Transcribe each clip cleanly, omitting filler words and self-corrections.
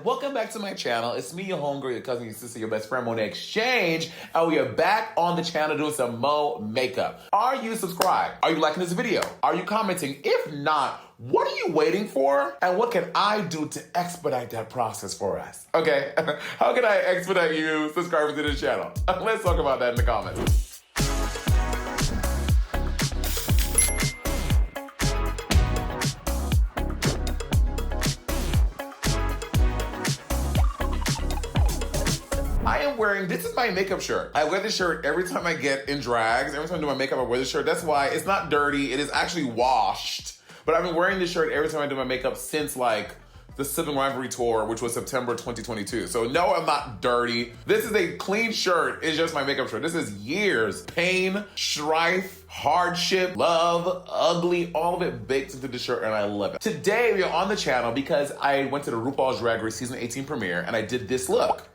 welcome back to my channel. It's me, your homegirl, your cousin, your sister, your best friend, Monét Exchange, and we are back on the channel doing some Mo makeup. Are you subscribed? Are you liking this video? Are you commenting? If not, what are you waiting for? And what can I do to expedite that process for us? Okay, how can I expedite you subscribing to this channel? Let's talk about that in the comments. I am wearing, this is my makeup shirt. I wear this shirt every time I get in drags. Every time I do my makeup, I wear this shirt. That's why it's not dirty. It is actually washed. But I've been wearing this shirt every time I do my makeup since like the Sibling Rivalry Tour, which was September 2022. So no, I'm not dirty. This is a clean shirt. It's just my makeup shirt. This is years, pain, strife, hardship, love, ugly, all of it baked into the shirt, and I love it. Today, we are on the channel because I went to the RuPaul's Drag Race Season 18 premiere, and I did this look.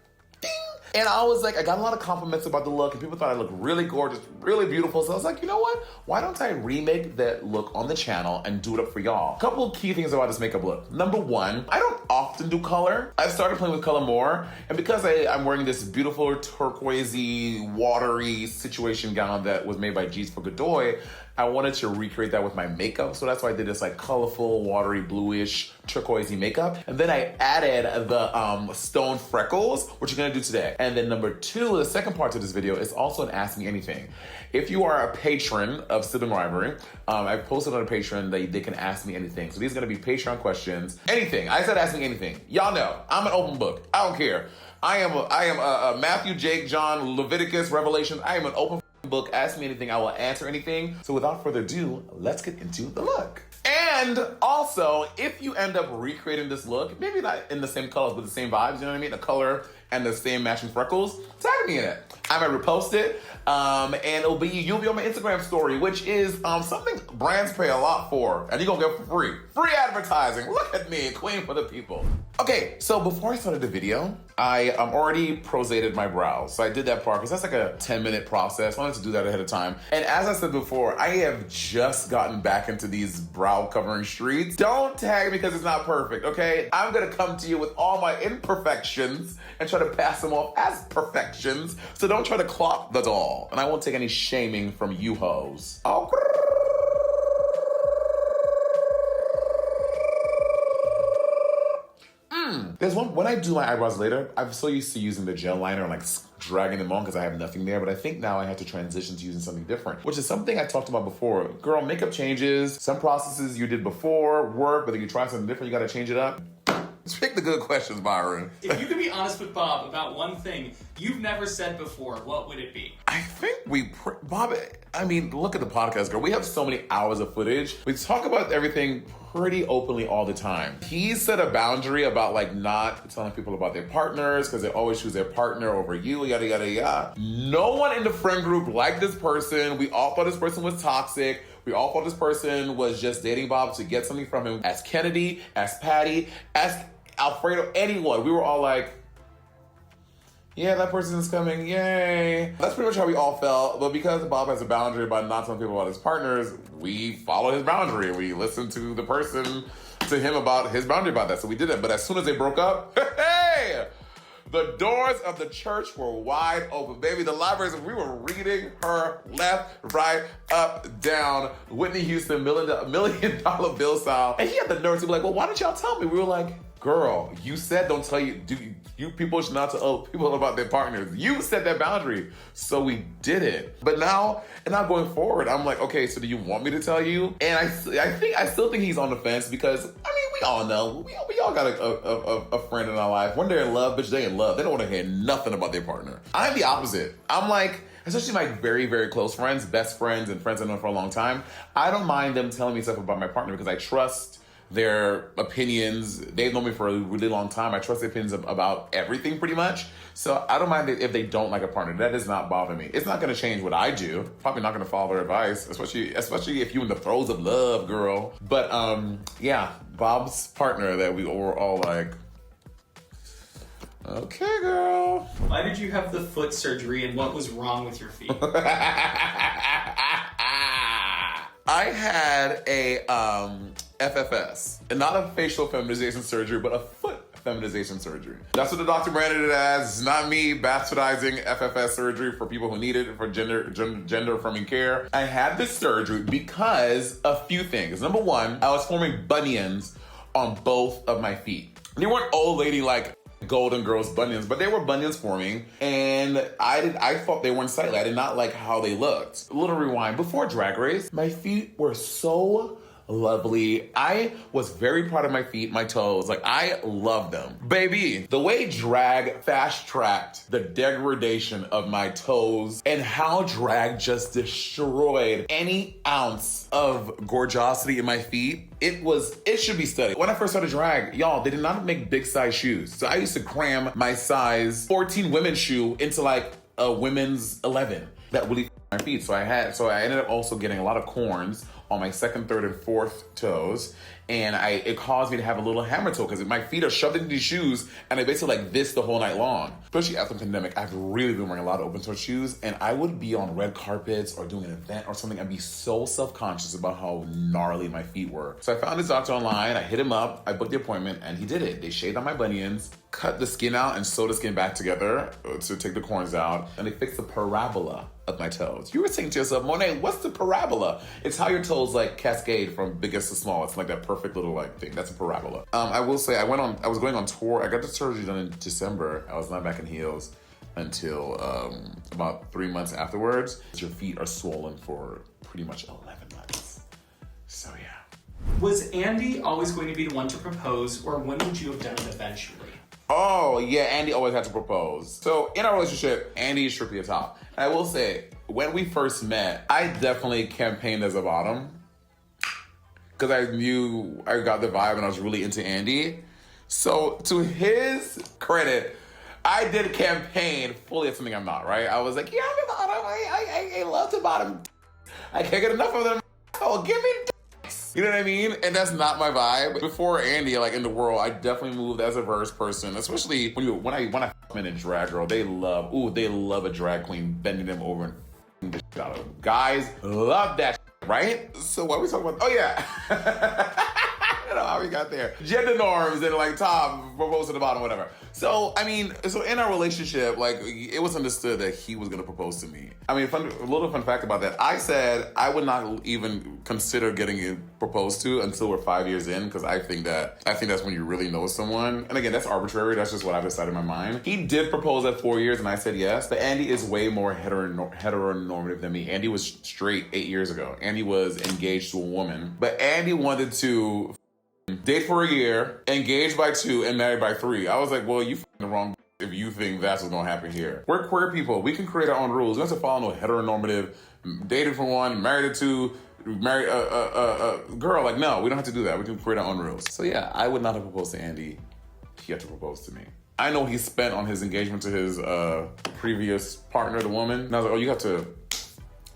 And I was like, I got a lot of compliments about the look, and people thought I looked really gorgeous, really beautiful. So I was like, you know what? Why don't I remake that look on the channel and do it up for y'all? A couple of key things about this makeup look. Number one, I don't often do color. I've started playing with color more. And because I'm wearing this beautiful turquoisey, watery situation gown that was made by G's for Godoy, I wanted to recreate that with my makeup. So that's why I did this like colorful, watery, bluish, turquoisey makeup. And then I added the stone freckles, which you're gonna do today. And then number two, the second part to this video is also an Ask Me Anything. If you are a patron of Sibling Rivalry, I posted on a Patreon that they can ask me anything. So these are gonna be Patreon questions. Anything, I said ask me anything. Y'all know, I'm an open book, I don't care. I am a Matthew, Jake, John, Leviticus, Revelation. I am an open book. Ask me anything, I will answer anything. So without further ado, let's get into the look. And also, if you end up recreating this look, maybe not in the same colors, but the same vibes, you know what I mean? The color and the same matching freckles, tag me in it. I might repost it, and you'll be on my Instagram story, which is something brands pay a lot for, and you're gonna get for free. Free advertising. Look at me, queen for the people. Okay, so before I started the video, I already prosated my brows. So I did that part, because that's like a 10-minute process. I wanted to do that ahead of time. And as I said before, I have just gotten back into these brow covering streets. Don't tag me because it's not perfect, okay? I'm gonna come to you with all my imperfections and try to pass them off as perfections. So don't try to clock the doll. And I won't take any shaming from you hoes. Oh. There's one, when I do my eyebrows later, I'm so used to using the gel liner and like dragging them on because I have nothing there, but I think now I have to transition to using something different, which is something I talked about before. Girl, makeup changes. Some processes you did before work, but then you try something different, you gotta change it up. Pick the good questions, Byron. If you could be honest with Bob about one thing you've never said before, what would it be? I think Bob, I mean, look at the podcast, girl. We have so many hours of footage. We talk about everything pretty openly all the time. He set a boundary about like not telling people about their partners because they always choose their partner over you, yada, yada, yada. No one in the friend group liked this person. We all thought this person was toxic. We all thought this person was just dating Bob to get something from him. As Kennedy, as Patty, as Alfredo, anyone. We were all like, yeah, that person is coming, yay. That's pretty much how we all felt, but because Bob has a boundary about not telling people about his partners, we followed his boundary. We listened to the person, to him about his boundary about that, so we did it. But as soon as they broke up, hey, the doors of the church were wide open, baby. The libraries, we were reading her left, right, up, down. Whitney Houston, $1 million bill style. And he had the nerve to be like, well, why didn't y'all tell me? We were like, girl, you said don't tell you, you people should not tell people about their partners. You set that boundary, so we did it. But now going forward, I'm like, okay, so do you want me to tell you? And I still think he's on the fence because, I mean, we all know, we all got a friend in our life. When they're in love, bitch, they in love. They don't want to hear nothing about their partner. I'm the opposite. I'm like, especially my very, very close friends, best friends, and friends I've known for a long time, I don't mind them telling me stuff about my partner because I trust their opinions. They've known me for a really long time. I trust their opinions about everything pretty much. So I don't mind if they don't like a partner. That does not bother me. It's not gonna change what I do. Probably not gonna follow their advice, especially if you're in the throes of love, girl. But yeah, Bob's partner that we were all like, okay, girl. Why did you have the foot surgery and what was wrong with your feet? I had a FFS, and not a facial feminization surgery, but a foot feminization surgery. That's what the doctor branded it as. It's not me bastardizing FFS surgery for people who need it for gender affirming care. I had this surgery because a few things. Number one, I was forming bunions on both of my feet. They weren't old lady like Golden Girls bunions, but they were bunions forming, and I thought they were unsightly. I did not like how they looked. A little rewind. Before Drag Race, my feet were so lovely. I was very proud of my feet, my toes. Like, I love them. Baby, the way drag fast-tracked the degradation of my toes and how drag just destroyed any ounce of gorgeosity in my feet, it should be studied. When I first started drag, y'all, they did not make big size shoes. So I used to cram my size 14 women's shoe into like a women's 11. That really my feet. So I ended up also getting a lot of corns on my second, third, and fourth toes. And it caused me to have a little hammer toe because my feet are shoved into these shoes and I basically like this the whole night long. Especially after the pandemic, I've really been wearing a lot of open toe shoes, and I would be on red carpets or doing an event or something and be so self-conscious about how gnarly my feet were. So I found this doctor online, I hit him up, I booked the appointment, and he did it. They shaved on my bunions, cut the skin out, and sewed the skin back together to take the corns out, and they fixed the parabola of my toes. You were saying to yourself, Monét, what's the parabola? It's how your toes like cascade from biggest to small. It's like that perfect little like thing. That's a parabola. I will say I was going on tour. I got the surgery done in December. I was not back in heels until about 3 months afterwards. Your feet are swollen for pretty much 11 months. So yeah. Was Andy always going to be the one to propose, or when would you have done it eventually? Oh, yeah, Andy always had to propose. So in our relationship, Andy is strictly a top. And I will say, when we first met, I definitely campaigned as a bottom. Because I knew I got the vibe and I was really into Andy. So to his credit, I did campaign fully as something I'm not, right? I was like, yeah, I'm a bottom. I love the bottom. I can't get enough of them. Oh, give me you know what I mean? And that's not my vibe. Before Andy, like in the world, I definitely moved as a verse person, especially when I in a drag girl, they love a drag queen bending them over and the shit out of them. Guys love that shit, right? So what are we talking about? Oh yeah. I don't know how we got there. Gender norms and like top propose to the bottom, whatever. So I mean, in our relationship, like it was understood that he was gonna propose to me. I mean, a little fun fact about that. I said I would not even consider getting it proposed to until we're 5 years in, because I think that's when you really know someone. And again, that's arbitrary. That's just what I've decided in my mind. He did propose at 4 years, and I said yes. But Andy is way more heteronormative than me. Andy was straight 8 years ago. Andy was engaged to a woman, but Andy wanted to date for a year, engaged by 2, and married by 3. I was like, well, you the wrong if you think that's what's gonna happen here. We're queer people. We can create our own rules. We don't have to follow no heteronormative, dated for 1, married to 2, marry a girl. Like, no, we don't have to do that. We can create our own rules. So yeah, I would not have proposed to Andy. He had to propose to me. I know he spent on his engagement to his previous partner, the woman. And I was like, oh, you have to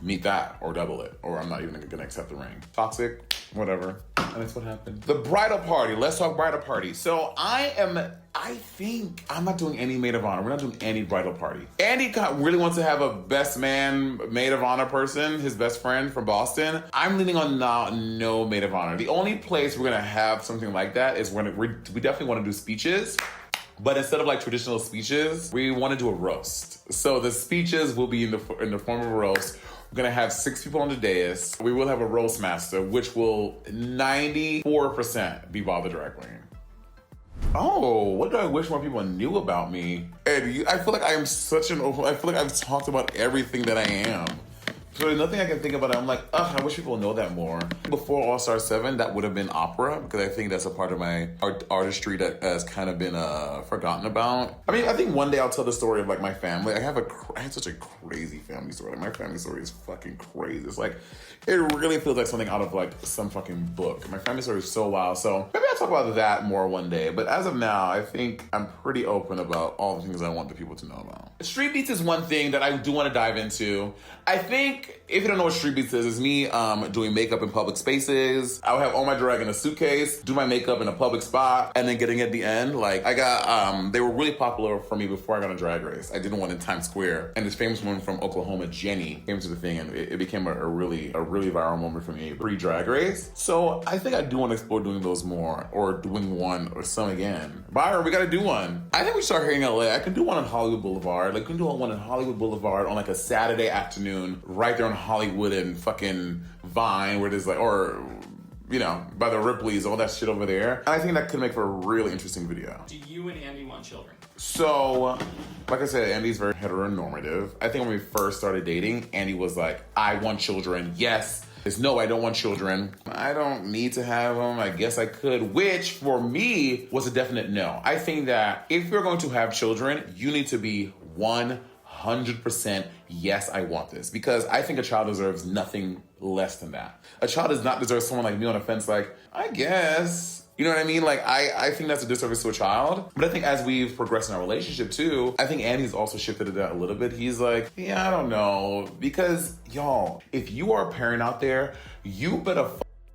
meet that or double it, or I'm not even gonna accept the ring. Toxic, whatever. And that's what happened. The bridal party. Let's talk bridal party. So I think I'm not doing any maid of honor. We're not doing any bridal party. Andy really wants to have a best man maid of honor person, his best friend from Boston. I'm leaning on no maid of honor. The only place we're gonna have something like that is when we definitely want to do speeches. But instead of like traditional speeches, we want to do a roast. So the speeches will be in the form of a roast. We're gonna have 6 people on the dais. We will have a roast master, which will 94% be Bob the Drag Queen. Oh, what do I wish more people knew about me? And I feel like I am such an open. I feel like I've talked about everything that I am. So there's nothing I can think about. I'm like, I wish people know that more. Before All Star 7, that would have been opera, because I think that's a part of my artistry that has kind of been forgotten about. I mean, I think one day I'll tell the story of like my family. I had such a crazy family story. Like my family story is fucking crazy. It's like, it really feels like something out of like some fucking book. My family story is so wild. So maybe I'll talk about that more one day. But as of now, I think I'm pretty open about all the things I want the people to know about. Street beats is one thing that I do want to dive into. I think think if you don't know what Street Beats is, it's me doing makeup in public spaces. I would have all my drag in a suitcase, do my makeup in a public spot, and then getting at the end. Like I got, they were really popular for me before I got on Drag Race. I did one in Times Square, and this famous woman from Oklahoma, Jenny, came to the thing, and it became a really viral moment for me pre-Drag Race. So I think I do want to explore doing those more, or doing one or some again. Byron, we got to do one. I think we start here in LA. I can do one on Hollywood Boulevard. Like, we can do one on Hollywood Boulevard on like a Saturday afternoon, right there on Hollywood and fucking Vine, where there's like, or, you know, by the Ripley's, all that shit over there. And I think that could make for a really interesting video. Do you and Andy want children? So, like I said, Andy's very heteronormative. I think when we first started dating, Andy was like, I want children. Yes. No, I don't want children. I don't need to have them. I guess I could, which for me was a definite no. I think that if you're going to have children, you need to be 100% yes, I want this. Because I think a child deserves nothing less than that. A child does not deserve someone like me on a fence like, I guess. You know what I mean? Like, I think that's a disservice to a child. But I think as we've progressed in our relationship too, I think Andy's also shifted to that a little bit. He's like, yeah, I don't know. Because, y'all, if you are a parent out there, you better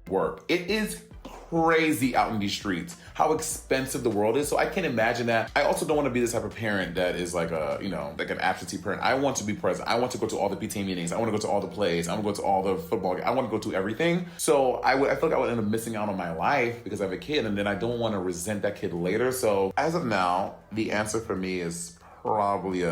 work. It is crazy out in these streets how expensive the world is. So I can't imagine that. I also don't want to be this type of parent that is like a, you know, like an absentee parent. I want to be present. I want to go to all the PTA meetings. I want to go to all the plays. I want to go to all the football games. I want to go to everything. So I feel like I would end up missing out on my life because I have a kid, and then I don't want to resent that kid later. So as of now, the answer for me is probably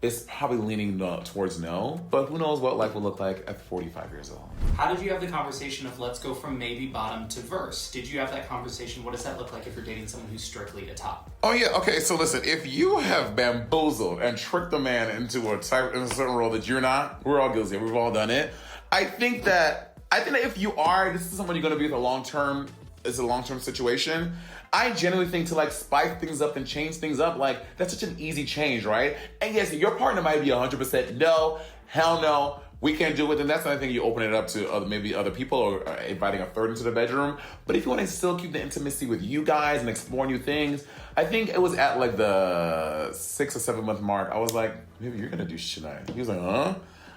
it's probably leaning towards no, but who knows what life will look like at 45 years old. How did you have the conversation of let's go from maybe bottom to verse? Did you have that conversation? What does that look like if you're dating someone who's strictly a top? Oh yeah, okay, so listen, if you have bamboozled and tricked a man into a certain role that you're not, we're all guilty, we've all done it. I think that if you are, this is someone you're gonna be with it's a long-term situation, I genuinely think to like spice things up and change things up, like that's such an easy change, right? And yes, your partner might be 100% no, hell no, we can't do it. And that's another thing, you open it up to maybe other people or inviting a third into the bedroom. But if you want to still keep the intimacy with you guys and explore new things, I think it was at like the 6 or 7 month mark. I was like, maybe you're gonna do shit. He was like, huh?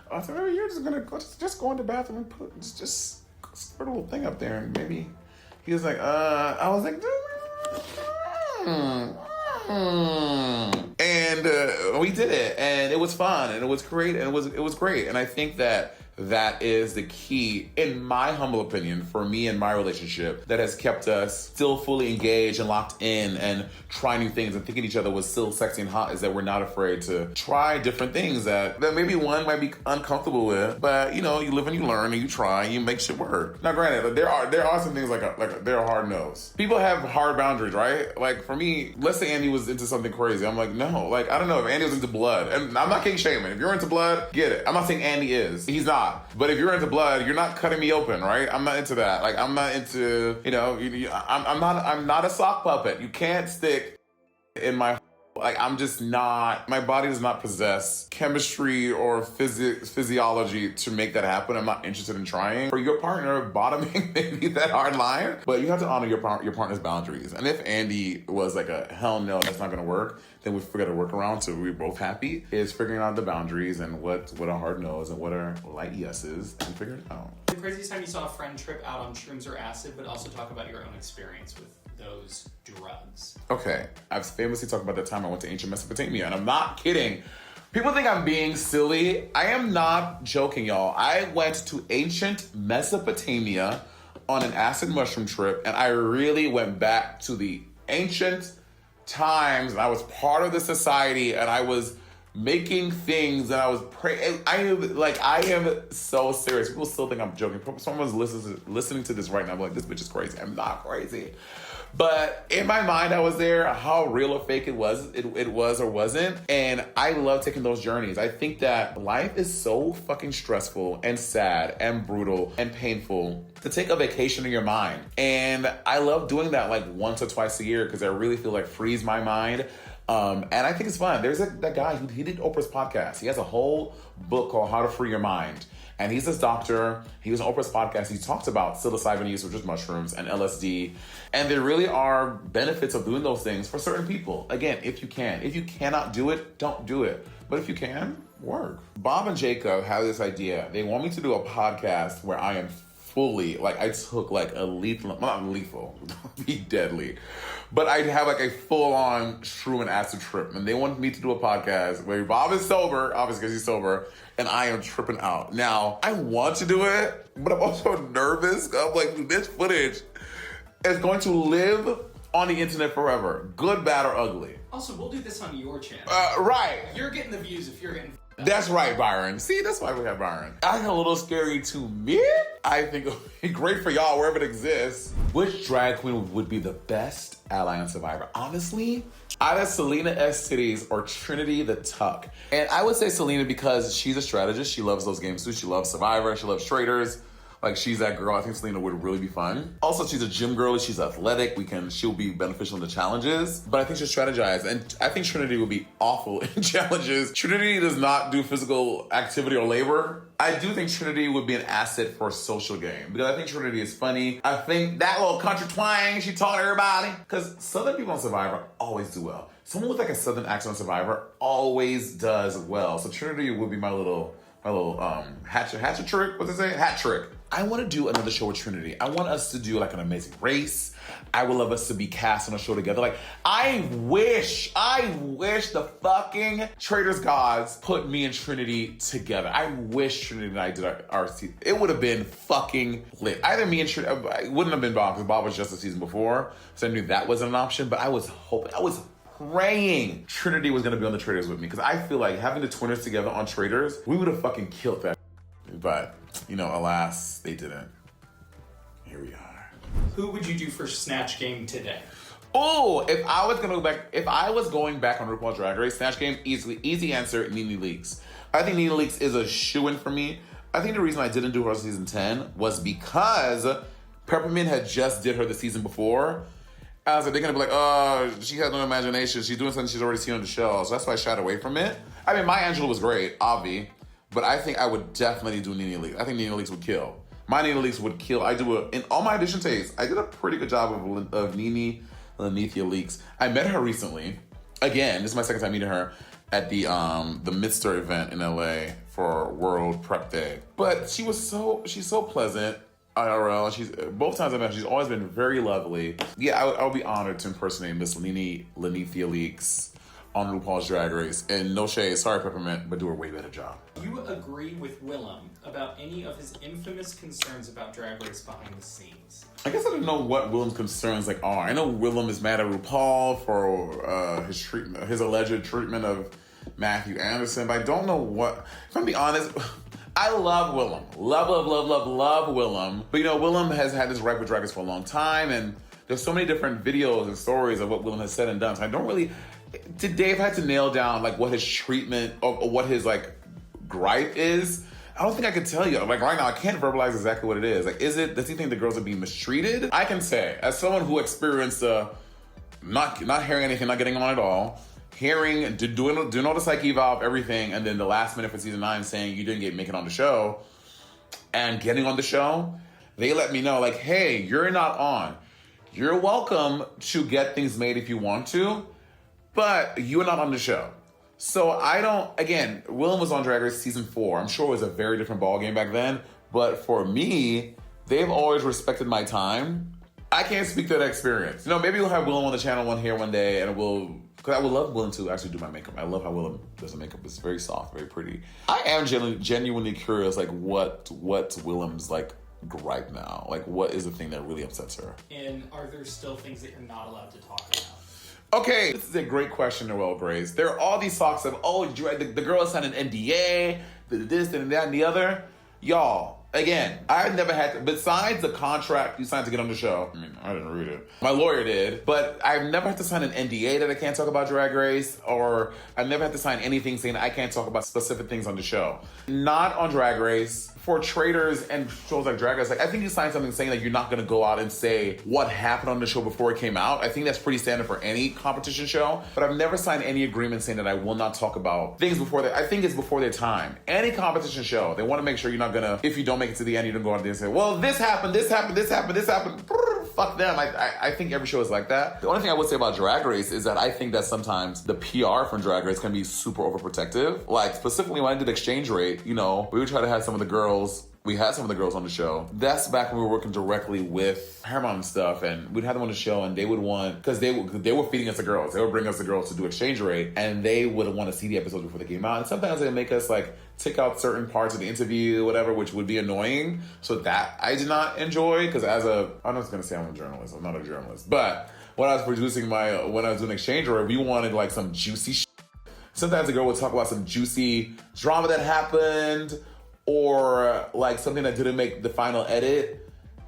I said, maybe you're just gonna go in the bathroom and just squirt a little thing up there, and maybe. He was like, I was like, and we did it, and it was fun, and it was great, and it was great. And I think that is the key, in my humble opinion, for me and my relationship, that has kept us still fully engaged and locked in and trying new things and thinking each other was still sexy and hot, is that we're not afraid to try different things that maybe one might be uncomfortable with, but you know, you live and you learn and you try and you make shit work. Now granted, there are some things like there are hard no's. People have hard boundaries, right? Like for me, let's say Andy was into something crazy. I'm like, no, like I don't know, if Andy was into blood, and I'm not king shaming. If you're into blood, get it. I'm not saying Andy is. He's not. But if you're into blood, you're not cutting me open, right? I'm not into that. Like I'm not into, you know, I'm not a sock puppet. You can't stick in my, like I'm just not, my body does not possess chemistry or physiology to make that happen. I'm not interested in trying. For your partner, bottoming may be that hard line, but you have to honor your partner's boundaries. And if Andy was like a hell no, that's not gonna work, then we figured a workaround so we're both happy, is figuring out the boundaries and what a hard no is and what are light yeses, and figure it out. The craziest time you saw a friend trip out on shrooms or acid, but also talk about your own experience with those drugs. Okay, I've famously talked about the time I went to ancient Mesopotamia, and I'm not kidding. People think I'm being silly. I am not joking, y'all. I went to ancient Mesopotamia on an acid mushroom trip, and I really went back to the ancient times, and I was part of the society, and I was making things, and I was praying. I am so serious. People still think I'm joking. Someone's listening to this right now, I'm like, this bitch is crazy. I'm not crazy. But in my mind, I was there. How real or fake it was or wasn't. And I love taking those journeys. I think that life is so fucking stressful and sad and brutal and painful to take a vacation in your mind. And I love doing that like once or twice a year because I really feel like frees my mind. And I think it's fun. There's that guy, he did Oprah's podcast. He has a whole book called How to Free Your Mind. And he's this doctor. He was on Oprah's podcast. He talks about psilocybin use, which is mushrooms, and LSD. And there really are benefits of doing those things for certain people. Again, if you can. If you cannot do it, don't do it. But if you can, work. Bob and Jacob have this idea. They want me to do a podcast where I am fully, like, I took like a lethal, not lethal, be deadly, but I'd have like a full-on shroom and acid trip. And they want me to do a podcast where Bob is sober, obviously because he's sober, and I am tripping out. Now, I want to do it, but I'm also nervous. I'm like, this footage is going to live on the internet forever, good, bad, or ugly. Also, we'll do this on your channel. Right. You're getting the views if you're getting... That's right, Byron. See, that's why we have Byron. I think a little scary to me. I think it would be great for y'all wherever it exists. Which drag queen would be the best ally on Survivor? Honestly, either Selena S. Titties or Trinity the Tuck. And I would say Selena because she's a strategist. She loves those games too. She loves Survivor. She loves Traitors. Like, she's that girl. I think Selena would really be fun. Also, she's a gym girl. She's athletic. She'll be beneficial in the challenges. But I think she'll strategize. And I think Trinity would be awful in challenges. Trinity does not do physical activity or labor. I do think Trinity would be an asset for a social game. Because I think Trinity is funny. I think that little country twang she taught everybody. Because Southern people on Survivor always do well. Someone with like a Southern accent on Survivor always does well. So Trinity would be my little hatchet trick. What's it say? Hat trick. I want to do another show with Trinity. I want us to do like an amazing race. I would love us to be cast on a show together. Like, I wish the fucking Traitors gods put me and Trinity together. I wish Trinity and I did our season. It would have been fucking lit. Either me and Trinity, it wouldn't have been Bob because Bob was just the season before. So I knew that wasn't an option, but I was praying Trinity was going to be on the Traitors with me because I feel like having the twinners together on Traitors, we would have fucking killed that. But, alas, they didn't. Here we are. Who would you do for Snatch Game today? Oh, if I was going back on RuPaul's Drag Race, Snatch Game, easy answer, Nene Leakes. I think Nene Leakes is a shoo-in for me. I think the reason I didn't do her season 10 was because Peppermint had just did her the season before. I was like, they're gonna be like, oh, she has no imagination. She's doing something she's already seen on the show. So that's why I shied away from it. I mean, Maya Angelou was great, Avi. But I think I would definitely do Nene Leakes. I think Nene Leakes would kill. My Nene Leakes would kill. In all my audition tapes, I did a pretty good job of Nene Lanithia Leakes. I met her recently. Again, this is my second time meeting her at the Midster event in LA for World Prep Day. But she's so pleasant. IRL. Both times I've met her, she's always been very lovely. Yeah, I would be honored to impersonate Miss Nene Lanithia Leakes on RuPaul's Drag Race. And no shade, sorry Peppermint, but do a way better job. Do you agree with Willem about any of his infamous concerns about Drag Race behind the scenes? I guess I don't know what Willem's concerns are. I know Willem is mad at RuPaul for his alleged treatment of Matthew Anderson, but I don't know what. If I'm being honest, I love Willem. Love Willem. But Willem has had this gripe with Drag Race for a long time, and there's so many different videos and stories of what Willem has said and done. So I don't really. Today, if I had to nail down what his treatment or what his gripe is, I don't think I could tell you. Right now, I can't verbalize exactly what it is. Does he think the girls are being mistreated? I can say, as someone who experienced not hearing anything, not getting on at all, doing all the psych eval, everything, and then the last minute for season 9 saying you didn't make it on the show, and getting on the show, they let me know hey, you're not on. You're welcome to get things made if you want to, but you're not on the show. So Willem was on Drag Race season 4. I'm sure it was a very different ballgame back then. But for me, they've always respected my time. I can't speak to that experience. Maybe we'll have Willem on the channel one day, and because I would love Willem to actually do my makeup. I love how Willem does the makeup. It's very soft, very pretty. I am genuinely curious, what's Willem's gripe now? What is the thing that really upsets her? And are there still things that you're not allowed to talk about? Okay, this is a great question, Noelle Grace. There are all these talks of, the girl signed an NDA, this and that and the other. Y'all, Again, I never had to, besides the contract you signed to get on the show. I mean, I didn't read it. My lawyer did, but I've never had to sign an NDA that I can't talk about Drag Race, or I've never had to sign anything saying I can't talk about specific things on the show. Not on Drag Race. For traders and shows like Drag Race, like I think you signed something saying that you're not gonna go out and say what happened on the show before it came out. I think that's pretty standard for any competition show, but I've never signed any agreement saying that I will not talk about things before I think it's before their time. Any competition show, they wanna make sure you're not gonna, if you don't make it to the end, you don't go out there and say, well, this happened. Fuck them. I think every show is like that. The only thing I would say about Drag Race is that I think that sometimes the PR from Drag Race can be super overprotective. Like specifically when I did Exchange Rate, we would try to have some of the girls. We had some of the girls on the show. That's back when we were working directly with Paramount and stuff, and we'd have them on the show, and they would want, because they were feeding us the girls. They would bring us the girls to do Exchange Rate, and they would want to see the episodes before they came out. And sometimes they make us like take out certain parts of the interview, whatever, which would be annoying. So that I did not enjoy, because I'm not going to say I'm a journalist. I'm not a journalist, but when I was doing Exchange Rate, we wanted like some juicy shit. Sometimes the girl would talk about some juicy drama that happened, or like something that didn't make the final edit,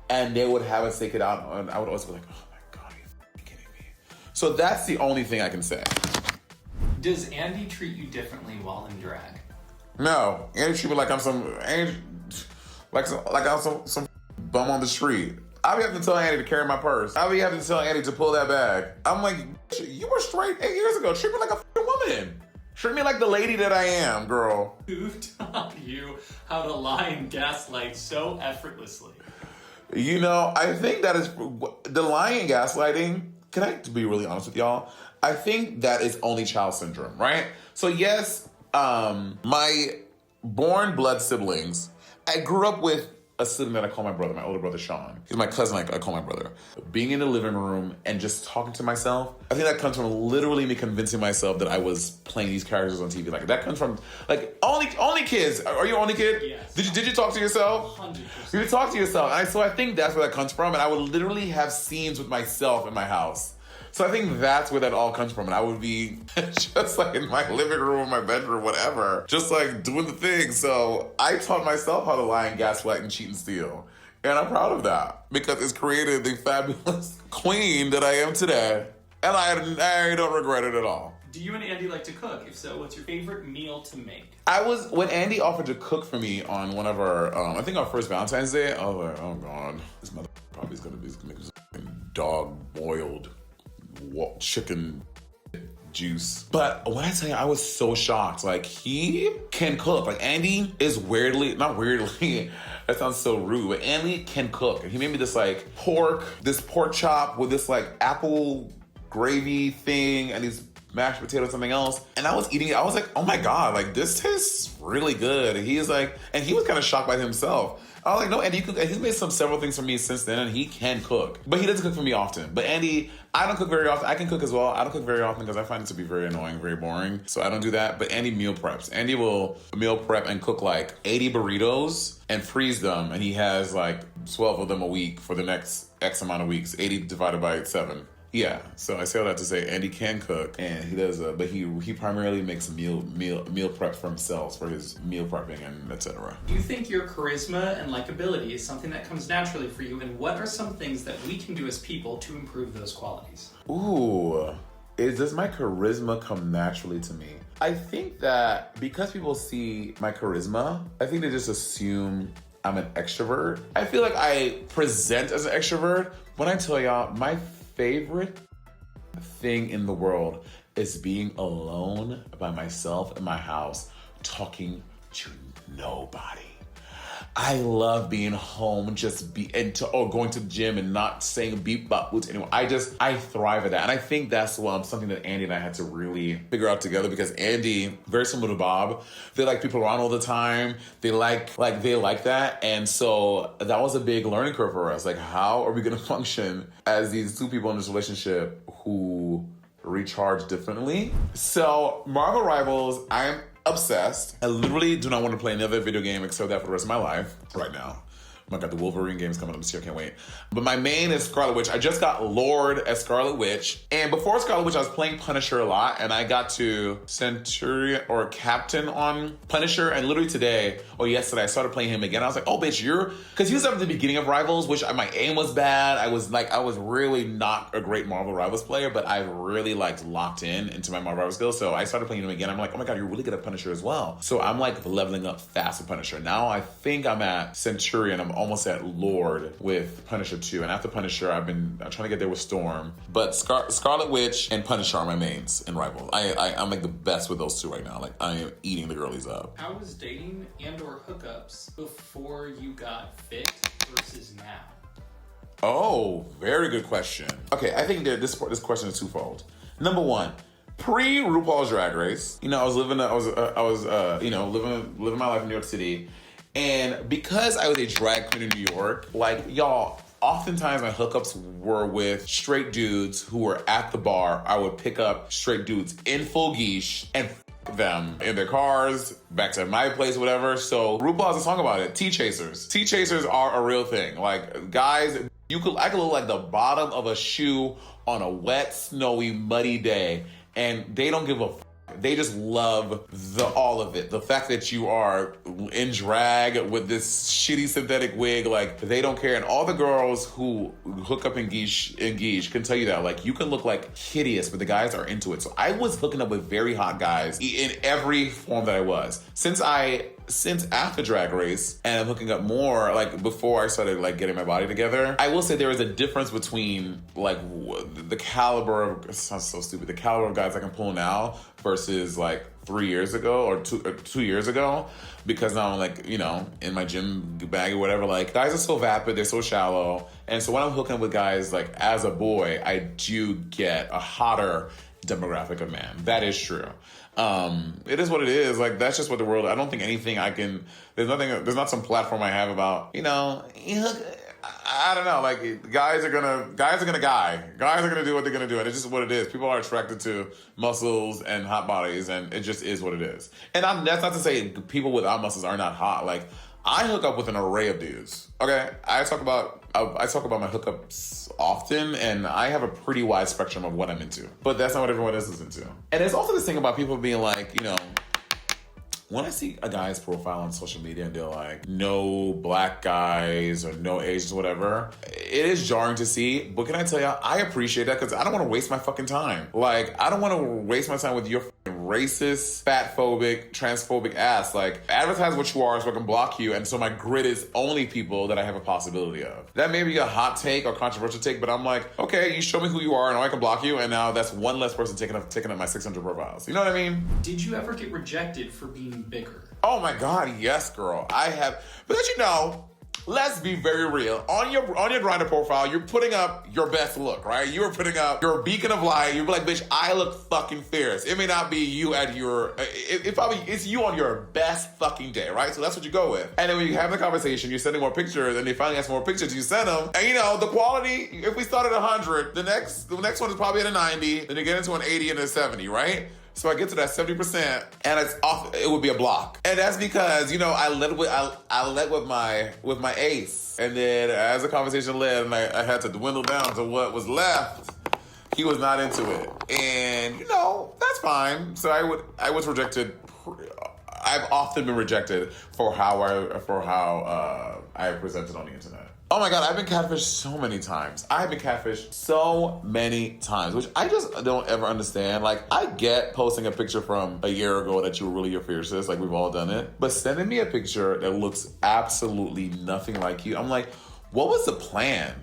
and they would have us take it out, and I would always be like, oh my God, are you kidding me? So that's the only thing I can say. Does Andy treat you differently while in drag? No, Andy treat me like I'm some bum on the street. I'll be having to tell Andy to carry my purse. I'll be having to tell Andy to pull that bag. I'm like, you were straight 8 years ago. Treat me like a f***ing woman. Treat me like the lady that I am, girl. Who taught you how to lie and gaslight so effortlessly? I think that is the lying and gaslighting. Can I be really honest with y'all? I think that is only child syndrome, right? So yes, my born blood siblings, I grew up with a sibling that I call my brother, my older brother, Sean. He's my cousin, I call my brother. Being in the living room and just talking to myself, I think that comes from literally me convincing myself that I was playing these characters on TV. Like, that comes from, like, only kids. Are you only kid? Yes. Did you talk to yourself? 100%. You talk to yourself. So I think that's where that comes from. And I would literally have scenes with myself in my house. So I think that's where that all comes from. And I would be just like in my living room, my bedroom, whatever, just like doing the thing. So I taught myself how to lie and gaslight and cheat and steal. And I'm proud of that because it's created the fabulous queen that I am today. And I don't regret it at all. Do you and Andy like to cook? If so, what's your favorite meal to make? When Andy offered to cook for me on one of our, I think our first Valentine's Day, I was like, oh God, this mother probably is going to be dog boiled chicken juice. But when I tell you, I was so shocked. Like, he can cook. Like, Andy is not weirdly, that sounds so rude, but Andy can cook. And he made me this pork chop with this like apple gravy thing and these mashed potatoes, something else. And I was eating it. I was like, oh my God, like this tastes really good. And he was kind of shocked by himself. I was like, no, Andy, you cook. And he's made several things for me since then, and he can cook. But he doesn't cook for me often. But Andy, I don't cook very often. I can cook as well. I don't cook very often because I find it to be very annoying, very boring. So I don't do that. But Andy meal preps. Andy will meal prep and cook like 80 burritos and freeze them. And he has like 12 of them a week for the next X amount of weeks. 80 divided by 7. Yeah, so I say all that to say Andy can cook, and he does, but he primarily makes meal prep for himself, for his meal prepping and etc. Do you think your charisma and likability is something that comes naturally for you, and what are some things that we can do as people to improve those qualities? Ooh, does my charisma come naturally to me? I think that because people see my charisma, I think they just assume I'm an extrovert. I feel like I present as an extrovert. When I tell y'all, my favorite thing in the world is being alone by myself in my house talking to nobody. I love being home, going to the gym and not saying beep bop boots to anyone. I thrive at that. And I think that's something that Andy and I had to really figure out together, because Andy, very similar to Bob, they like people around all the time. They like that. And so that was a big learning curve for us. Like, how are we going to function as these two people in this relationship who recharge differently? So Marvel Rivals, I'm obsessed. I literally do not want to play another video game except that for the rest of my life right now. my God, the Wolverine game's coming up this year. I can't wait. But my main is Scarlet Witch. I just got Lord as Scarlet Witch. And before Scarlet Witch, I was playing Punisher a lot. And I got to Centurion or Captain on Punisher. And literally today, or yesterday, I started playing him again. I was like, oh, bitch, because he was at the beginning of Rivals, which my aim was bad. I was really not a great Marvel Rivals player, but I really locked into my Marvel Rivals skills. So I started playing him again. I'm like, oh my God, you're really good at Punisher as well. So I'm leveling up fast with Punisher. Now I think I'm at Centurion. I'm almost at Lord with Punisher 2. And after Punisher, I'm trying to get there with Storm. But Scarlet Witch and Punisher are my mains in Rivals. I'm the best with those two right now. I am eating the girlies up. How was dating and or hookups before you got fit versus now? Oh, very good question. Okay, I think that this question is twofold. Number one, pre RuPaul's Drag Race, I was living my life in New York City, and because I was a drag queen in New York, y'all, oftentimes my hookups were with straight dudes who were at the bar. I would pick up straight dudes in full geesh and them in their cars, back to my place, whatever. So RuPaul has a song about it. T-chasers. T-chasers are a real thing. Guys, I could look like the bottom of a shoe on a wet, snowy, muddy day, and they don't give a They just love all of it. The fact that you are in drag with this shitty synthetic wig, they don't care. And all the girls who hook up in Guiche can tell you that. You can look hideous, but the guys are into it. So I was hooking up with very hot guys in every form that I was. Since after Drag Race, and I'm hooking up more, before I started, getting my body together, I will say there is a difference between, the caliber of, it sounds so stupid, the caliber of guys I can pull now versus, 3 years ago or 2 years ago, because now I'm, in my gym bag or whatever, guys are so vapid, they're so shallow, and so when I'm hooking up with guys, as a boy, I do get a hotter demographic of man. That is true. It is what it is. That's just what the world, I don't think anything there's not some platform I have about, I don't know, guys are gonna guy. Guys are gonna do what they're gonna do, and it's just what it is. People are attracted to muscles and hot bodies, and it just is what it is. And that's not to say people without muscles are not hot. I hook up with an array of dudes. Okay, I talk about my hookups often, and I have a pretty wide spectrum of what I'm into. But that's not what everyone else is into. And there's also this thing about people being when I see a guy's profile on social media and they're no black guys or no Asians, whatever, it is jarring to see. But can I tell you, I appreciate that, because I don't want to waste my fucking time. I don't want to waste my time with your racist, fatphobic, transphobic ass. Advertise what you are so I can block you, and so my grid is only people that I have a possibility of. That may be a hot take or controversial take, but I'm okay, you show me who you are and I can block you, and now that's one less person taking up my 600 profiles. You know what I mean? Did you ever get rejected for being bigger? Oh my God, yes, girl. I have. But let's be very real. On your Grindr profile, you're putting up your best look, right? You are putting up your beacon of light. You're bitch, I look fucking fierce. It may not be you at your, it's you on your best fucking day, right? So that's what you go with. And then when you have the conversation, you're sending more pictures, and they finally ask for more pictures, you send them. And the quality, if we start at 100, the next one is probably at a 90, then you get into an 80 and a 70, right? So I get to that 70%, and it would be a block. And that's because, I led with my ace. And then as the conversation led, and I had to dwindle down to what was left, he was not into it. And, that's fine. So I was rejected. I've often been rejected for how I presented on the internet. Oh my God, I've been catfished so many times. Which I just don't ever understand. I get posting a picture from a year ago that you were really your fiercest, we've all done it. But sending me a picture that looks absolutely nothing like you, I'm what was the plan?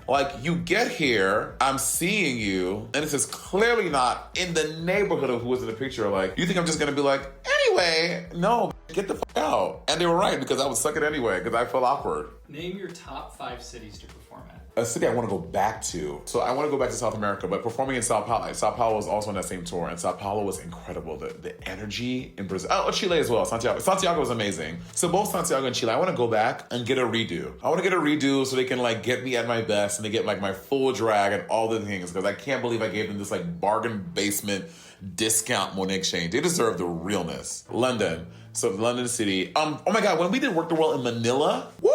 You get here, I'm seeing you, and this is clearly not in the neighborhood of who was in the picture. You think I'm just gonna be anyway, no, get the fuck out. And they were right, because I would suck it anyway, because I felt awkward. Name your top 5 cities to perform at. A city I want to go back to. So I want to go back to South America, but performing in Sao Paulo. Sao Paulo was also on that same tour, and Sao Paulo was incredible. The energy in Brazil. Oh, Chile as well. Santiago was amazing. So both Santiago and Chile, I want to go back and get a redo. I want to get a redo so they can get me at my best, and they get my full drag and all the things, because I can't believe I gave them this bargain basement discount Monét exchange. They deserve the realness. London. So London City. Oh my God, when we did Work the World in Manila, woo!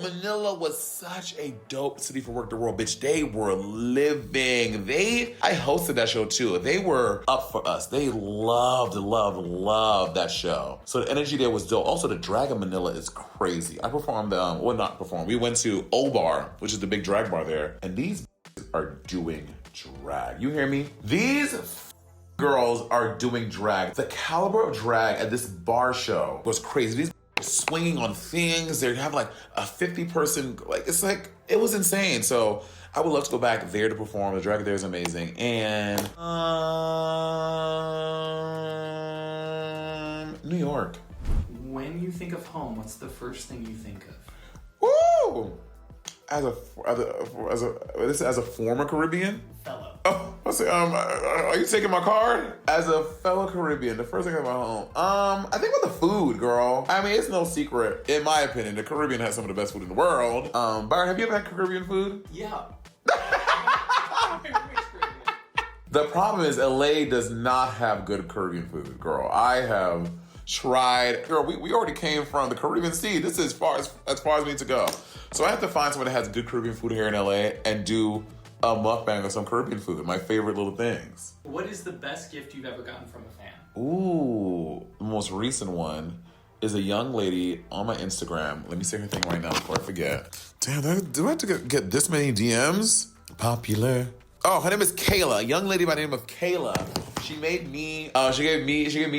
Manila was such a dope city for work the world, bitch. They were living. I hosted that show too. They were up for us. They loved that show. So the energy there was dope. Also, the drag in Manila is crazy. I performed, well, not performed. We went to O Bar, which is the big drag bar there, and these are doing drag. You hear me? These girls are doing drag. The caliber of drag at this bar show was crazy. These swinging on things. They'd have like a 50-person, it was insane. So I would love to go back there to perform. The drag there is amazing. And New York. When you think of home, what's the first thing you think of? Woo! As a former Caribbean? Fellow. Oh, I say, are you taking my card? As a fellow Caribbean, the first thing about home, I think about the food, girl. I mean, it's no secret, in my opinion, the Caribbean has some of the best food in the world. Byron, have you ever had Caribbean food? Yeah. The problem is LA does not have good Caribbean food, girl. I have tried. Girl, we already came from the Caribbean Sea. This is as far as we need to go. So I have to find someone that has good Caribbean food here in LA and do a mukbang of some Caribbean food, my favorite little things. What is the best gift you've ever gotten from a fan? Ooh, the most recent one is a young lady on my Instagram. Let me say her thing right now before I forget. Damn, do I have to get this many DMs? Popular. Oh, her name is Kayla. A young lady by the name of Kayla. She gave me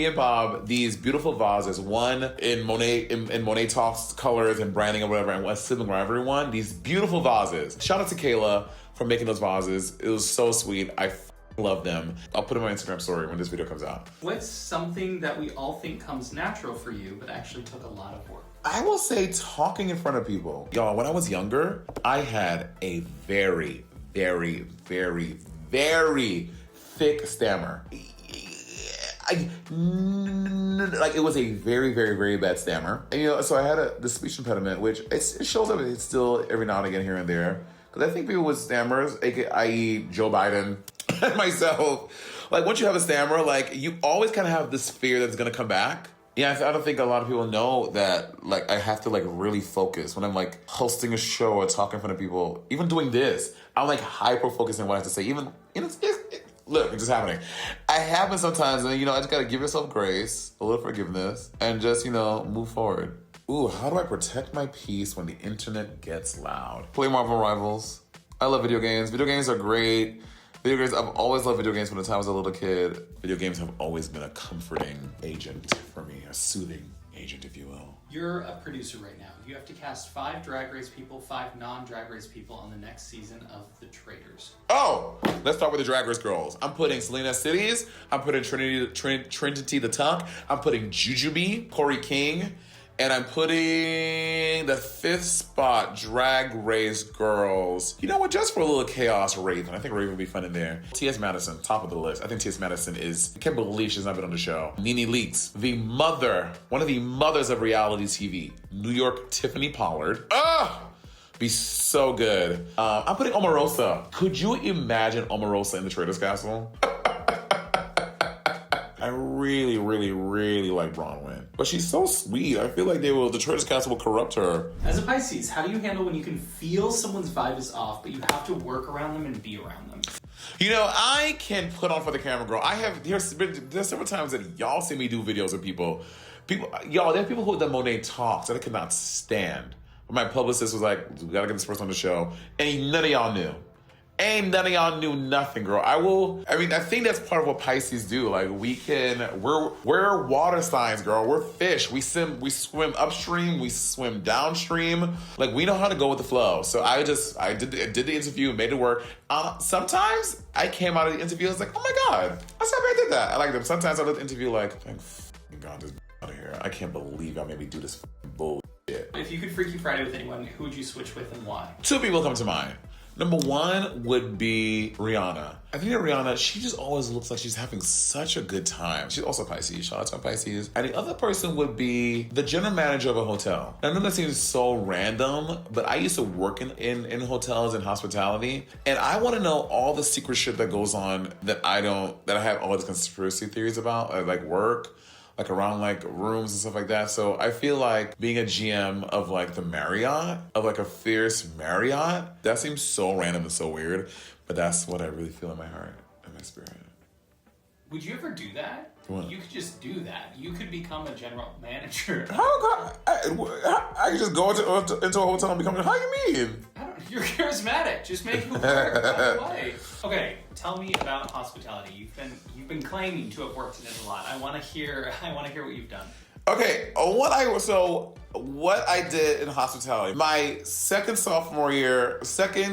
and Bob these beautiful vases. One in Monét Talks colors and branding or whatever, and one sibling for everyone. These beautiful vases. Shout out to Kayla for making those vases. It was so sweet. I love them. I'll put them on my Instagram story when this video comes out. What's something that we all think comes natural for you, but actually took a lot of work? I will say talking in front of people. Y'all, when I was younger, I had a very, very, very, very thick stammer. It was a very, very, very bad stammer. And, so I had the speech impediment, which it shows up it's still every now and again here and there. Because I think people with stammers, i.e. Joe Biden and myself, once you have a stammer, you always kind of have this fear that it's going to come back. Yeah, I don't think a lot of people know that, I have to, really focus when I'm, hosting a show or talking in front of people. Even doing this, I'm, hyper-focusing on what I have to say. Even, look, it's just happening. I happen sometimes, and, I just got to give yourself grace, a little forgiveness, and just, move forward. Ooh, how do I protect my peace when the internet gets loud? Play Marvel Rivals. I love video games. Video games are great. I've always loved video games from the time I was a little kid. Video games have always been a comforting agent for me, a soothing agent, if you will. You're a producer right now. You have to cast 5 Drag Race people, 5 non-Drag Race people on the next season of The Traitors. Oh, let's start with the Drag Race girls. I'm putting Selena Cities. I'm putting Trinity the Tuck. I'm putting Jujubee, Corey King. And I'm putting the 5th spot, Drag Race girls. You know what? Just for a little chaos, Raven. I think Raven would be fun in there. T.S. Madison, top of the list. I think T.S. Madison I can't believe she's not been on the show. Nene Leakes, one of the mothers of reality TV. New York Tiffany Pollard. Be so good. I'm putting Omarosa. Could you imagine Omarosa in the Traitors Castle? I really, really, really like Bronwyn. But she's so sweet. I feel like the Traitors Castle will corrupt her. As a Pisces, how do you handle when you can feel someone's vibe is off, but you have to work around them and be around them? I can put on for the camera, girl. There's several times that y'all see me do videos with people. Y'all, there are people who the Monét Talks that I could not stand. But my publicist was like, we gotta get this person on the show. And none of y'all knew. None of y'all knew nothing, girl. I think that's part of what Pisces do. We're water signs, girl. We're fish. We swim upstream. We swim downstream. We know how to go with the flow. So I did the interview, made it work. Sometimes I came out of the interview, I was like, oh my God, I'm so happy I did that. I like them. Sometimes I did the interview thank God this out of here. I can't believe y'all made me do this bullshit. If you could Freaky Friday with anyone, who would you switch with and why? 2 people come to mind. Number 1 would be Rihanna. I think that Rihanna, she just always looks like she's having such a good time. She's also Pisces. Shout out to Pisces. And the other person would be the general manager of a hotel. Now, I know that seems so random, but I used to work in hotels and hospitality. And I want to know all the secret shit that goes on that I have all these conspiracy theories about, like work. like around like rooms and stuff like that. So I feel like being a GM of like the Marriott, of like a fierce Marriott, that seems so random and so weird, but that's what I really feel in my heart and my spirit. Would you ever do that? What? You could just do that. You could become a general manager. I can just go into a hotel and become. How you mean? You're charismatic. Just make it work. By the way. Okay, tell me about hospitality. You've been claiming to have worked in it a lot. I want to hear what you've done. Okay, what I did in hospitality, my second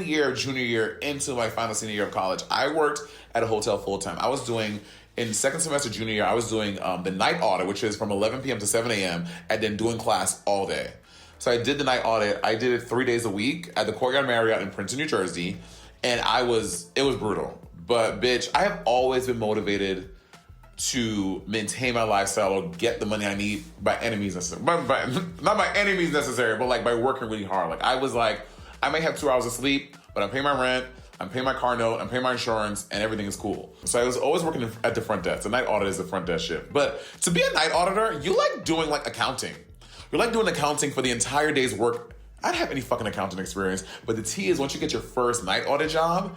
year, junior year into my final senior year of college, I worked at a hotel full time. I was doing. In second semester junior year, I was doing the night audit, which is from 11 p.m. to 7 a.m., and then doing class all day. So I did the night audit. I did it 3 days a week at the Courtyard Marriott in Princeton, New Jersey, and it was brutal. But bitch, I have always been motivated to maintain my lifestyle or get the money I need by any means necessary. Not by any means necessary, but like by working really hard. Like I was like, I may have 2 hours of sleep, but I'm paying my rent, I'm paying my car note, I'm paying my insurance, and everything is cool. So I was always working at the front desk. The night audit is the front desk shift. But to be a night auditor, you like doing like accounting. You're like doing accounting for the entire day's work. I didn't have any fucking accounting experience, but the T is once you get your first night audit job,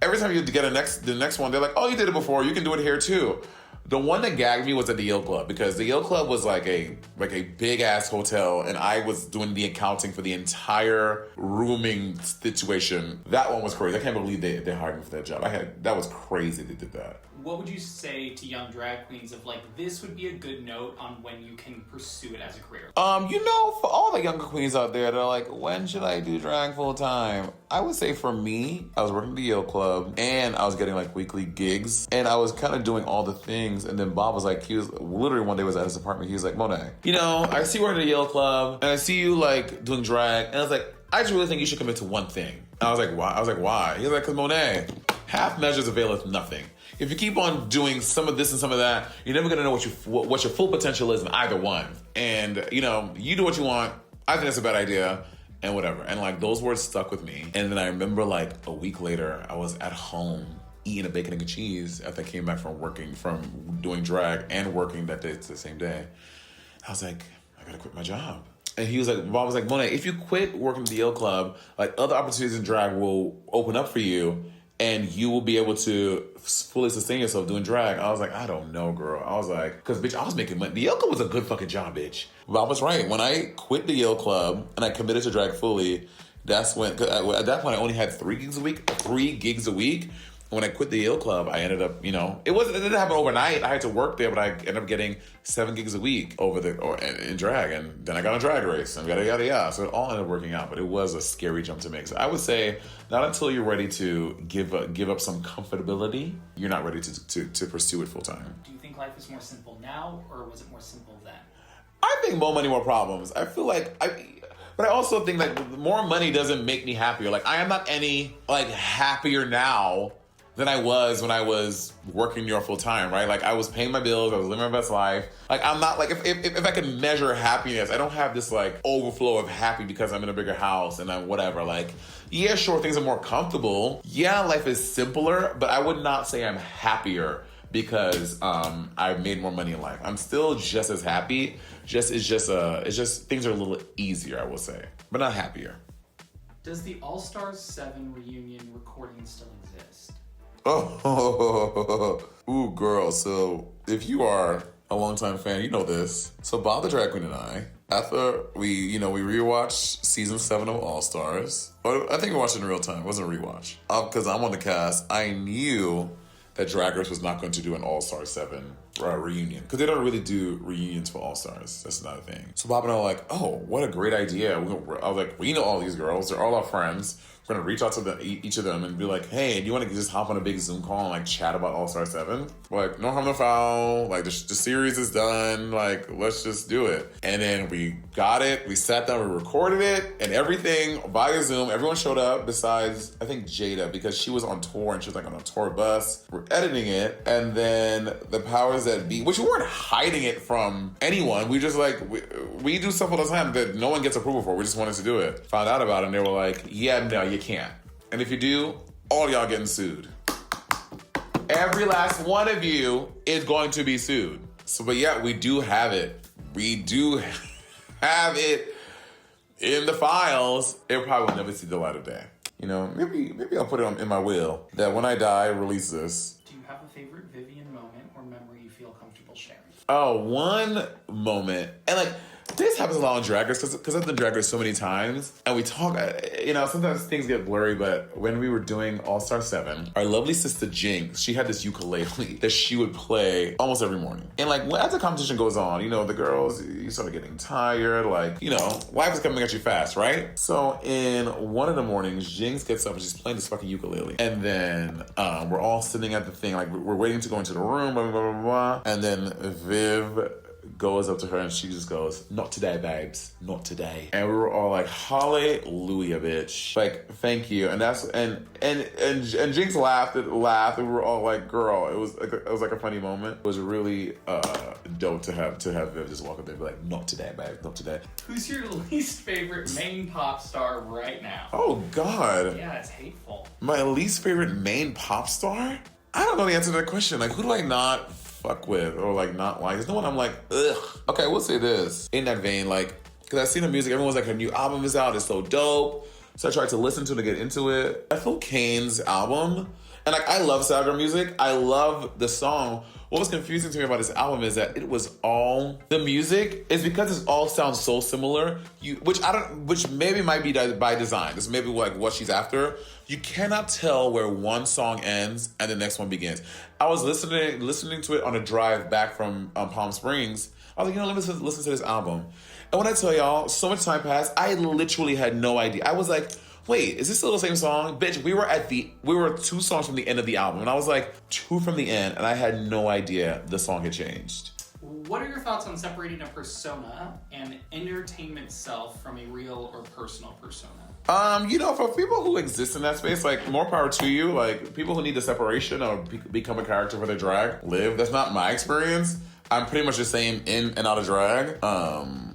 every time you get the next one, they're like, oh, you did it before, you can do it here too. The one that gagged me was at the Yale Club because the Yale Club was like a big ass hotel, and I was doing the accounting for the entire rooming situation. That one was crazy. I can't believe they hired me for that job. That was crazy they did that. What would you say to young drag queens of like, this would be a good note on when you can pursue it as a career? For all the younger queens out there, they're like, when should I do drag full time? I would say for me, I was working at the Yale Club and I was getting like weekly gigs and I was kind of doing all the things. And then Bob was like, he was literally one day was at his apartment. He was like, Monét, I see you working at the Yale Club and I see you like doing drag. And I was like, I just really think you should commit to one thing. And I was like, why? He was like, because Monét, half measures availeth nothing. If you keep on doing some of this and some of that, you're never gonna know what your full potential is in either one. And you do what you want. I think that's a bad idea, and whatever. And like those words stuck with me. And then I remember like a week later, I was at home eating a bacon, egg, and cheese after I came back from doing drag and working that day the same day. I was like, I gotta quit my job. And he was like, Bob was like, Monét, if you quit working at the Yale Club, like other opportunities in drag will open up for you. And you will be able to fully sustain yourself doing drag. I was like, I don't know, girl. I was like, because, bitch, I was making money. The Yale Club was a good fucking job, bitch. But I was right. When I quit the Yale Club and I committed to drag fully, that's when, at that point, I only had 3 gigs a week. When I quit the Yale Club, I ended up, it didn't happen overnight. I had to work there, but I ended up getting 7 gigs a week in drag. And then I got on Drag Race and yada, yada, yada. So it all ended up working out, but it was a scary jump to make. So I would say not until you're ready to give up some comfortability, you're not ready to pursue it full time. Do you think life is more simple now, or was it more simple then? I think more money, more problems. I feel like but I also think that more money doesn't make me happier. Like I am not any happier now than I was when I was working New York full time, right? Like I was paying my bills, I was living my best life. Like I'm not like if I can measure happiness, I don't have this like overflow of happy because I'm in a bigger house and I'm whatever. Like, yeah, sure, things are more comfortable. Yeah, life is simpler, but I would not say I'm happier because I've made more money in life. I'm still just as happy. It's just things are a little easier, I will say, but not happier. Does the All Stars 7 reunion recording still exist? Oh, ooh, girl. So if you are a longtime fan, you know this. So Bob the Drag Queen and I, after we rewatched season 7 of All Stars, or I think we watched it in real time. It wasn't a rewatch. Because I'm on the cast, I knew that Drag Race was not going to do an All Star 7 reunion. Because they don't really do reunions for All Stars. That's not a thing. So Bob and I were like, oh, what a great idea. I was like, we know all these girls. They're all our friends. We're going to reach out to each of them and be like, hey, do you want to just hop on a big Zoom call and like chat about All Star 7? We're like, no harm, no foul. Like the series is done. Like, let's just do it. And then we got it. We sat down, we recorded it and everything via Zoom. Everyone showed up besides, I think, Jada, because she was on tour and she was like on a tour bus. We're editing it. And then the powers that be, which we weren't hiding it from anyone. We just like, we do stuff all the time that no one gets approval for. We just wanted to do it. Found out about it and they were like, yeah, no, you can't. And if you do, all y'all getting sued. Every last one of you is going to be sued. So, but yeah, we do have it. We do have it in the files. It probably will never see the light of day. You know, maybe I'll put it in my will that when I die, release this. Do you have a favorite Vivian moment or memory you feel comfortable sharing? Oh, one moment. And like, this happens a lot on Drag Race because I've done Drag Race so many times. And we talk, you know, sometimes things get blurry, but when we were doing All-Star 7, our lovely sister Jinx, she had this ukulele that she would play almost every morning. And like, as the competition goes on, you know, the girls, you start getting tired, like, you know, life is coming at you fast, right? So in one of the mornings, Jinx gets up and she's playing this fucking ukulele. And then we're all sitting at the thing, like, we're waiting to go into the room, blah, blah, blah, blah. And then Viv goes up to her and she just goes, "Not today, babes, not today." And we were all like, "Hallelujah, bitch!" Like, thank you. And that's and Jinx laughed. And we were all like, "Girl," it was like a funny moment. It was really dope to have Viv just walk up there and be like, "Not today, babe, not today." Who's your least favorite main pop star right now? Oh God. Yeah, it's hateful. My least favorite main pop star? I don't know the answer to that question. Like, who do I not fuck with or like not like? There's no one I'm like, ugh. Okay, we'll say this. In that vein, like, because I've seen the music, everyone's like, her new album is out, it's so dope. So I tried to listen to it to get into it. I feel Kane's album, and like, I love Saturday music. I love the song. What was confusing to me about this album is that it was all the music is because it all sounds so similar. Which maybe might be by design. This may be like what she's after. You cannot tell where one song ends and the next one begins. I was listening to it on a drive back from Palm Springs. I was like, you know, let me listen to this album. And when I tell y'all, so much time passed, I literally had no idea. I was like, wait, is this still the same song? Bitch, we were 2 songs from the end of the album. And I was like, 2 from the end, and I had no idea the song had changed. What are your thoughts on separating a persona and entertainment self from a real or personal persona? You know, for people who exist in that space, like, more power to you. Like, people who need the separation or become a character for their drag, live. That's not my experience. I'm pretty much the same in and out of drag.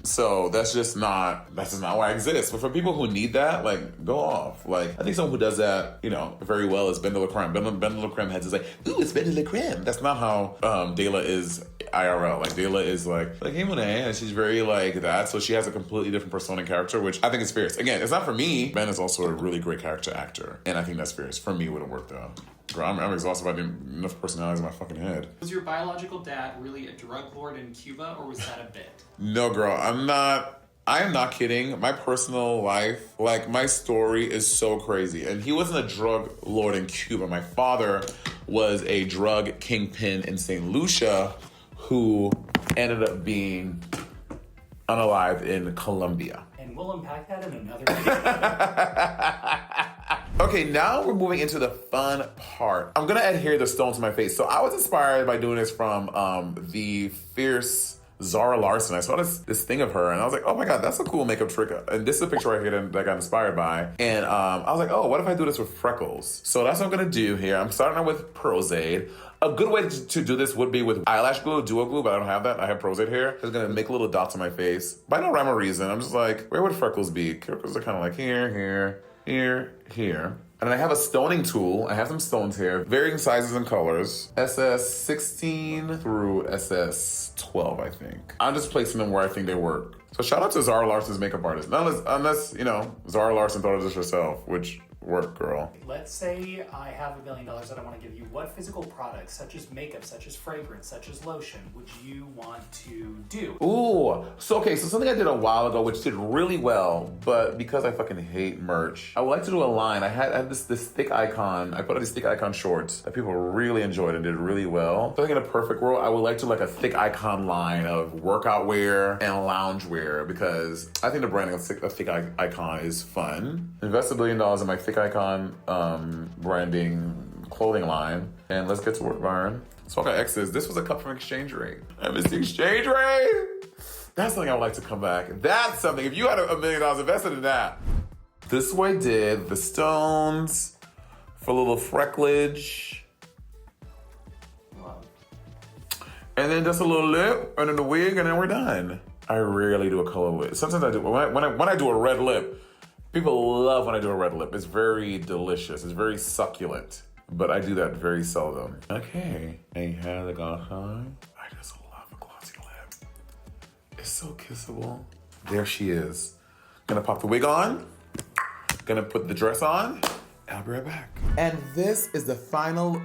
So that's just not why I exist. But for people who need that, like, go off. Like, I think someone who does that, you know, very well is Ben de la Creme. Ben de la Creme has this like, ooh, it's Ben de la Creme. That's not how Dela is IRL. Like, Dela is like, hey, Monét, and she's very like that. So she has a completely different persona and character, which I think is fierce. Again, it's not for me. Ben is also a really great character actor. And I think that's fierce. For me, it wouldn't work though. Girl, I'm exhausted by enough personalities in my fucking head. Was your biological dad really a drug lord in Cuba, or was that a bit? No, girl, I am not kidding. My personal life, like, my story is so crazy. And he wasn't a drug lord in Cuba. My father was a drug kingpin in St. Lucia who ended up being unalive in Colombia. And we'll unpack that in another video. Okay, now we're moving into the fun part. I'm gonna adhere the stone to my face. So I was inspired by doing this from the fierce Zara Larson. I saw this thing of her and I was like, oh my God, that's a cool makeup trick. And this is a picture right here that I got inspired by. And I was like, oh, what if I do this with freckles? So that's what I'm gonna do here. I'm starting out with Pearlzaid. A good way to do this would be with eyelash glue, duo glue, but I don't have that. I have Pearlzaid here. I'm gonna make little dots on my face. By no rhyme or reason, I'm just like, where would freckles be? Freckles are kind of like here. And then I have a stoning tool. I have some stones here, varying sizes and colors. SS16 through SS12, I think. I'm just placing them where I think they work. So shout out to Zara Larson's makeup artist. Unless you know, Zara Larson thought of this herself, which work, girl. Let's say I have $1 million that I want to give you. What physical products, such as makeup, such as fragrance, such as lotion, would you want to do? Ooh, so something I did a while ago, which did really well, but because I fucking hate merch, I would like to do a line. I had this thick icon. I put out these thick icon shorts that people really enjoyed and did really well. So I think in a perfect world, I would like to like a thick icon line of workout wear and lounge wear because I think the branding of a thick icon is fun. Invest $1 billion in my thick icon branding clothing line, and let's get to work, Byron. So I got X's. This was a cut from Exchange Rate. I missed the Exchange Rate. That's something I would like to come back. That's something. If you had $1 million invested in that. This is what I did. The stones for a little frecklage. Wow. And then just a little lip, and then the wig, and then we're done. I rarely do a color lip. Sometimes I do. When I do a red lip, people love when I do a red lip. It's very delicious. It's very succulent. But I do that very seldom. Okay. Ain't had a good time. I just love a It's so kissable. There she is. Gonna pop the wig on. Gonna put the dress on. And I'll be right back. And this is the final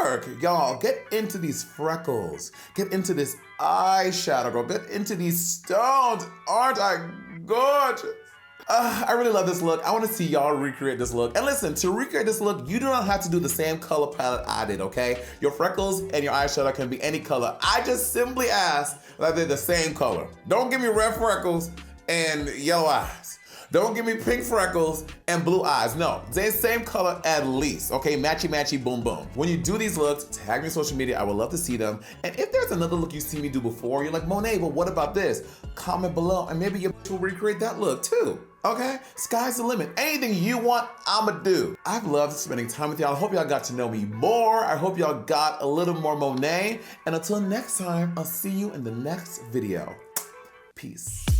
look. Y'all, get into these freckles. Get into this eyeshadow, girl. Get into these stones. Aren't I gorgeous? I really love this look. I want to see y'all recreate this look. And listen, to recreate this look, you do not have to do the same color palette I did, okay? Your freckles and your eyeshadow can be any color. I just simply ask that they're the same color. Don't give me red freckles and yellow eyes. Don't give me pink freckles and blue eyes. No, they're the same color at least, okay? Matchy, matchy, boom, boom. When you do these looks, tag me on social media. I would love to see them. And if there's another look you see me do before, you're like, Monet, but what about this? Comment below and maybe you will recreate that look too. Okay? Sky's the limit. Anything you want, I'ma do. I've loved spending time with y'all. I hope y'all got to know me more. I hope y'all got a little more Monet. And until next time, I'll see you in the next video. Peace.